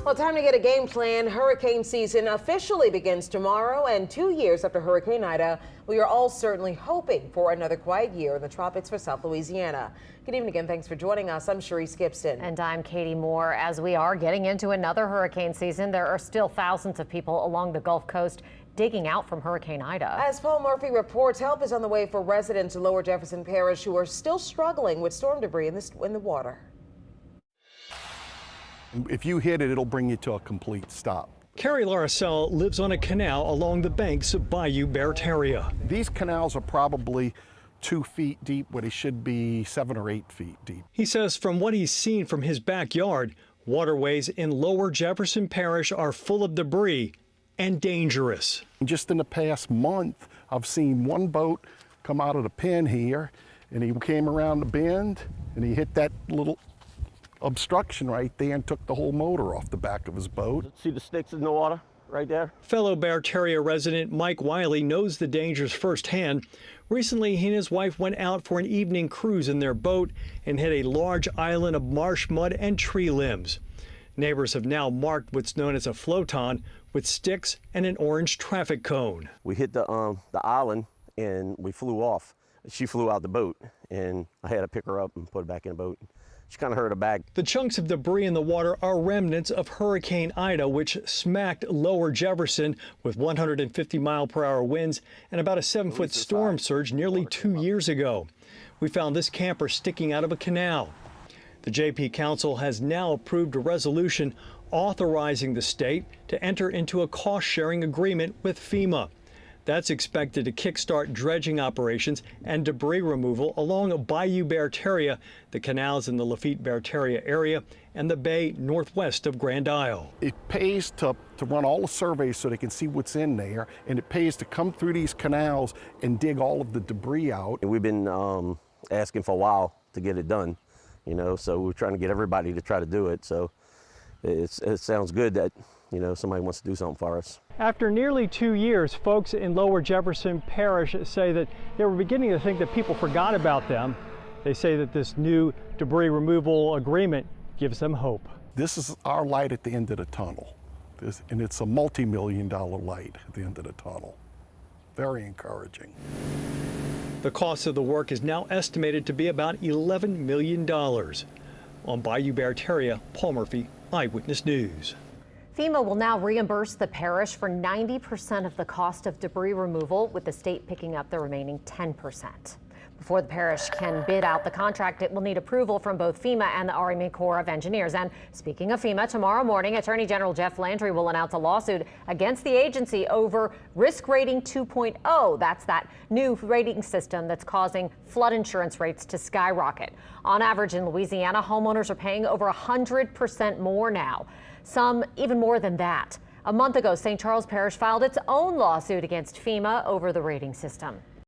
Well, time to get a game plan. Hurricane season officially begins tomorrow, and 2 years after Hurricane Ida, we are all certainly hoping for another quiet year in the tropics for South Louisiana. Good evening again. Thanks for joining us. I'm Sharice Gibson. And I'm Katie Moore. As we are getting into another hurricane season, there are still thousands of people along the Gulf Coast digging out from Hurricane Ida. As Paul Murphy reports, help is on the way for residents in Lower Jefferson Parish who are still struggling with storm debris in the water. If you hit it, it'll bring you to a complete stop. Carrie Laracell lives on a canal along the banks of Bayou Bertaria. These canals are probably 2 feet deep where they should be 7 or 8 feet deep. He says from what he's seen from his backyard, waterways in Lower Jefferson Parish are full of debris and dangerous. Just in the past month, I've seen one boat come out of the pin here, and he came around the bend and he hit that little obstruction right there and took the whole motor off the back of his boat. See the sticks in the water right there? Fellow Bertaria resident Mike Wiley knows the dangers firsthand. Recently, he and his wife went out for an evening cruise in their boat and hit a large island of marsh mud and tree limbs. Neighbors have now marked what's known as a floaton with sticks and an orange traffic cone. We hit the island and we flew off. She flew out the boat and I had to pick her up and put her back in the boat. She kind of hurt her back. The chunks of debris in the water are remnants of Hurricane Ida, which smacked Lower Jefferson with 150-mile-per-hour winds and about a 7-foot storm surge nearly 2 years ago. We found this camper sticking out of a canal. The JP Council has now approved a resolution authorizing the state to enter into a cost-sharing agreement with FEMA. That's expected to kickstart dredging operations and debris removal along Bayou Bertaria, the canals in the Lafitte-Bertaria area, and the bay northwest of Grand Isle. It pays to run all the surveys so they can see what's in there, and it pays to come through these canals and dig all of the debris out. And we've been asking for a while to get it done, you know, so we're trying to get everybody to try to do it. So it sounds good that, you know, somebody wants to do something for us. After nearly 2 years, folks in Lower Jefferson Parish say that they were beginning to think that people forgot about them. They say that this new debris removal agreement gives them hope. This is our light at the end of the tunnel, and it's a multi-million-dollar light at the end of the tunnel. Very encouraging. The cost of the work is now estimated to be about $11 million. On Bayou Bertaria, Paul Murphy, Eyewitness News. FEMA will now reimburse the parish for 90% of the cost of debris removal, with the state picking up the remaining 10%. Before the parish can bid out the contract, it will need approval from both FEMA and the Army Corps of Engineers. And speaking of FEMA, tomorrow morning, Attorney General Jeff Landry will announce a lawsuit against the agency over Risk Rating 2.0. That's that new rating system that's causing flood insurance rates to skyrocket. On average in Louisiana, homeowners are paying over 100% more now. Some even more than that. A month ago, St. Charles Parish filed its own lawsuit against FEMA over the rating system.